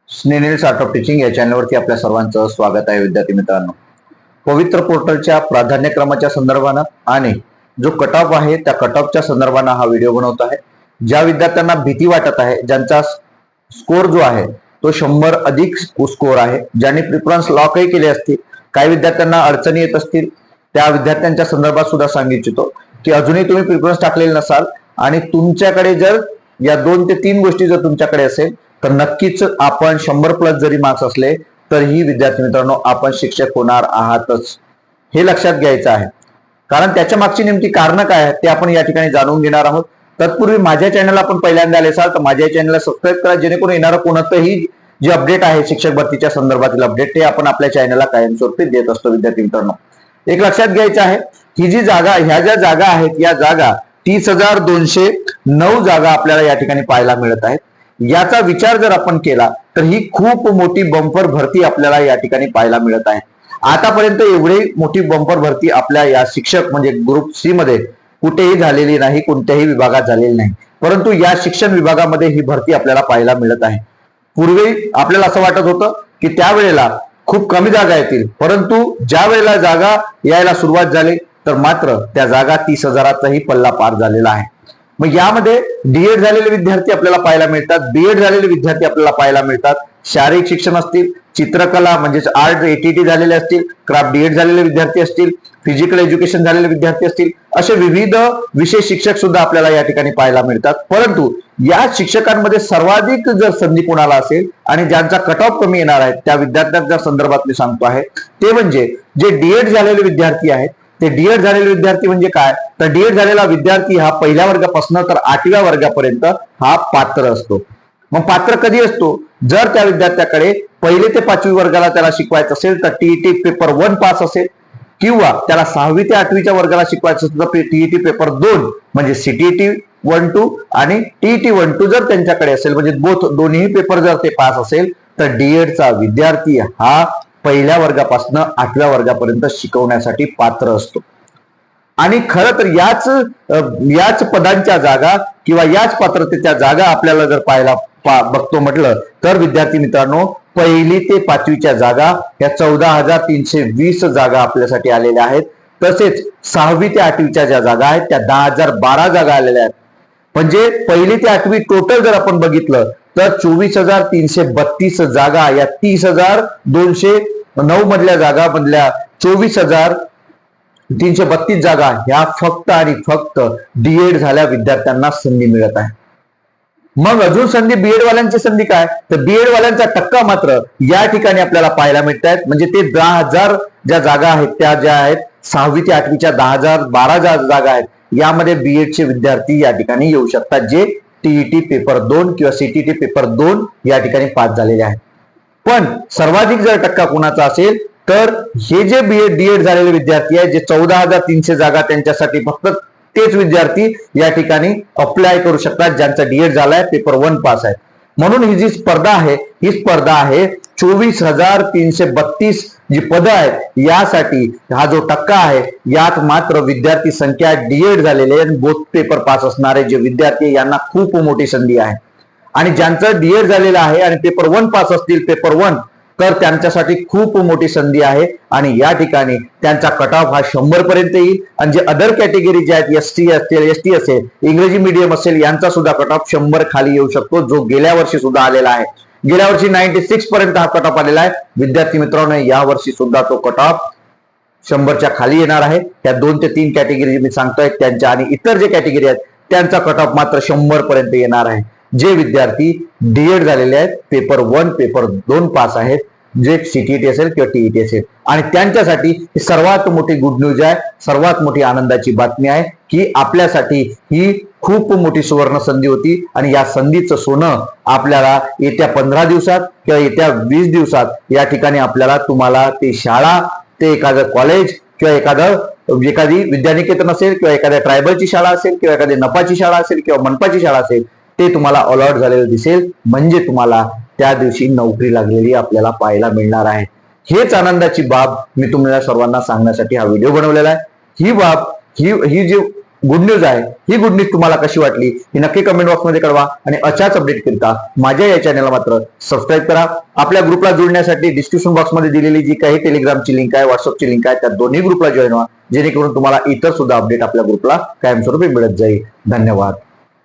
स्नेनिल्स art of teaching या चॅनलवरती आपल्या सर्वांचं स्वागत आहे. विद्यार्थी मित्रांनो, पवित्र पोर्टलच्या प्राधान्यक्रमाच्या संदर्भानं आणि जो कट ऑफ आहे त्या कट ऑफच्या संदर्भानं हा व्हिडिओ बनवत आहे. ज्या विद्यार्थ्यांना भीती वाटत आहे, ज्यांचा स्कोर जो आहे तो 100 अधिक स्कोर आहे, ज्यांनी प्रिफरन्स लॉकही केले असतील, काही विद्यार्थ्यांना अडचणी येत असतील, त्या विद्यार्थ्यांच्या संदर्भात सुद्धा सांगू इच्छितो की अजूनही तुम्ही प्रिफरन्स टाकलेले नसाल आणि तुमच्याकडे जर या 2 ते 3 गोष्टी जर तुमच्याकडे असेल तर नक्कीच आपण 100+ जरी मार्क्स असले तरीही विद्यार्थी मित्रांनो आपण शिक्षक होणार आहातच, हे लक्षात घ्यायचं आहे. कारण त्याच्या मागची नेमकी कारण काय आहेत ते आपण या ठिकाणी जाणून घेणार आहोत. तत्पूर्वी माझ्या चॅनलला आपण पहिल्यांदा आले असाल तर माझ्या चॅनलला सबस्क्राईब करा, जेणेकरून येणारं कोणतंही जे अपडेट आहे शिक्षक भरतीच्या संदर्भातील अपडेट ते आपण आपल्या चॅनलला कायमस्वरूपी देत असतो. विद्यार्थी मित्रांनो, एक लक्षात घ्यायचं आहे, ही जी जागा, ह्या ज्या जागा आहेत या जागा 30,209 जागा आपल्याला या ठिकाणी पाहायला मिळत आहेत. याचा विचार जर आपण केला तर ही खूप मोठी बंपर भरती आपल्याला या ठिकाणी पाहायला मिळत आहे. आतापर्यंत एवढी मोठी बंपर भरती आपल्या या शिक्षक म्हणजे ग्रुप सी मध्ये कुठेही झालेली नाही, कोणत्याही विभागात झालेली नाही. परंतु या शिक्षण विभागामध्ये ही भरती आपल्याला पाहायला मिळत आहे. पूर्वी आपल्याला असं वाटत होतं की त्यावेळेला खूप कमी जागा येतील, परंतु ज्या वेळेला जागा यायला सुरुवात झाली तर मात्र त्या जागा 30,000चाही पल्ला पार झालेला आहे. मग यामध्ये डीएड झालेले विद्यार्थी आपल्याला पाहायला मिळतात, बीएड झालेले विद्यार्थी आपल्याला पाहायला मिळतात, शारीरिक शिक्षण असतील, चित्रकला म्हणजेच आर्ट एटीटी झालेले असतील, क्राफ्ट डीएड झालेले विद्यार्थी असतील, फिजिकल एज्युकेशन झालेले विद्यार्थी असतील, असे विविध विषय शिक्षक सुद्धा आपल्याला या ठिकाणी पाहायला मिळतात. परंतु या शिक्षकांमध्ये सर्वाधिक जर संधी कोणाला असेल आणि ज्यांचा कट ऑफ कमी येणार आहे त्या विद्यार्थ्यांच्या संदर्भात मी सांगतो आहे ते म्हणजे जे डीएड झालेले विद्यार्थी आहेत. ते डीएड झालेले विद्यार्थी म्हणजे काय, तर डीएड झालेला विद्यार्थी हा पहिल्या वर्गापासून तर 8व्या वर्गापर्यंत हा पात्र असतो. मग पात्र कधी असतो, जर त्या विद्यार्थ्याकडे 1 ते 5वी वर्गाला त्याला शिकवायचं असेल तर टीईटी पेपर 1 पास असेल, किंवा त्याला 6वी ते 8वीच्या वर्गाला शिकवायचं असेल तर टीईटी पेपर 2 म्हणजे सीटीईटी 1-2 आणि टीईटी 1-2 जर त्यांच्याकडे असेल म्हणजे दोन्ही पेपर जर ते पास असेल तर डीएडचा विद्यार्थी हा पहिल्या वर्गापासून 8व्या वर्गापर्यंत शिकवण्यासाठी पात्र असतो. आणि खरं तर याच पदांच्या जागा किंवा याच पात्रतेच्या जागा आपल्याला जर बघतो म्हटलं तर विद्यार्थी मित्रांनो 1ली ते 5वीच्या जागा या 14,320 जागा आपल्यासाठी आलेल्या आहेत. तसेच 6वी ते 8वीच्या ज्या जागा आहेत त्या 10,012 जागा आलेल्या आहेत. म्हणजे 1ली ते 8वी टोटल जर आपण बघितलं तर 24,332 जागा या 30,209 मधल्या जागा मधल्या 24,332 जागा ह्या फक्त आणि फक्त डीएड झाल्या विद्यार्थ्यांना संधी मिळत आहे. मग अजून संधी बीएड वाल्यांची संधी काय, तर बीएड वाल्यांचा टक्का मात्र या ठिकाणी आपल्याला पाहायला मिळत आहेत. म्हणजे ते 10,000 ज्या जागा आहेत त्या ज्या आहेत 6वी ते 8वीच्या 10,012 ज्या जागा आहेत यामध्ये बीएडचे विद्यार्थी या ठिकाणी येऊ शकतात, जे टीईटी पेपर 2 किंवा सीटीटी पेपर 2 या ठिकाणी पास झालेले आहेत. पण सर्वाधिक जर टक्का कोणाचा असेल तर हे जे डीएड झालेले विद्यार्थी आहेत, जे 14,300 जागा त्यांच्यासाठी फक्त तेच विद्यार्थी या ठिकाणी अप्लाय करू शकतात ज्यांचा डीएड झालाय, पेपर 1 पास आहे. म्हणून ही जी स्पर्धा आहे ही स्पर्धा आहे 24,332 जी पदं आहेत यासाठी हा जो टक्का आहे यात मात्र विद्यार्थी संख्या डीएड झालेले बोथ पेपर पास असणारे जे विद्यार्थी यांना खूप मोठी संधी आहे. आणि ज्यांचं डीएड झालेलं आहे आणि पेपर 1 पास असतील, पेपर 1, तर त्यांच्यासाठी खूप मोठी संधी आहे. आणि या ठिकाणी त्यांचा कट ऑफ हा 100 पर्यंत येईल. आणि जे अदर कॅटेगरी जे आहेत एसटी असेल, इंग्रजी मीडियम असेल, यांचा सुद्धा कट ऑफ 100 खाली येऊ शकतो, जो गेल्या वर्षी सुद्धा आलेला आहे. गेल्या वर्षी 96 पर्यंत हा कट ऑफ आलेला आहे. विद्यार्थी मित्रांनो, या वर्षी सुद्धा तो कट ऑफ 100च्या खाली येणार आहे. त्या 2 ते 3 कॅटेगरी मी सांगतोय त्यांच्या आणि इतर जे कॅटेगरी आहेत त्यांचा कट ऑफ मात्र 100 पर्यंत येणार आहे. जे विद्यार्थी डीएड झालेले आहेत, पेपर 1 पेपर 2 पास आहेत, जे सीटीईटी असेल किंवा टीईटी असेल, आणि त्यांच्यासाठी सर्वात मोठी गुड न्यूज आहे, सर्वात मोठी आनंदाची बातमी आहे की आपल्यासाठी ही खूप मोठी सुवर्ण संधी होती. आणि या संधीचं सोनं आपल्याला येत्या 15 दिवसात किंवा येत्या 20 दिवसात या ठिकाणी आपल्याला तुम्हाला ते शाळा, ते एखादं कॉलेज किंवा एखादी विद्यानिकेतन असेल किंवा एखाद्या ट्रायबलची शाळा असेल किंवा एखादी नपाची शाळा असेल किंवा मनपाची शाळा असेल, ते तुम्हाला अलॉट झालेलं दिसेल. म्हणजे तुम्हाला त्या दिवशी नोकरी लागलेली आपल्याला पाहायला मिळणार आहे. हेच आनंदाची बाब मी तुम्हाला सर्वांना सांगण्यासाठी हा व्हिडिओ बनवलेला आहे. ही बाब ही जी गुड न्यूज आहे. ही गुड न्यूज तुम्हाला कशी वाटली ही नक्की कमेंट बॉक्समध्ये कळवा आणि अशाच अपडेट करता माझ्या या चॅनलला मात्र सबस्क्राईब करा. आपल्या ग्रुपला जोडण्यासाठी डिस्क्रिप्शन बॉक्समध्ये दिलेली जी काही टेलिग्रामची लिंक आहे, व्हॉट्सअपची लिंक आहे, त्या दोन्ही ग्रुपला जॉईन व्हा, जेणेकरून तुम्हाला इतर सुद्धा अपडेट आपल्या ग्रुपला कायमस्वरूपी मिळत जाईल. धन्यवाद.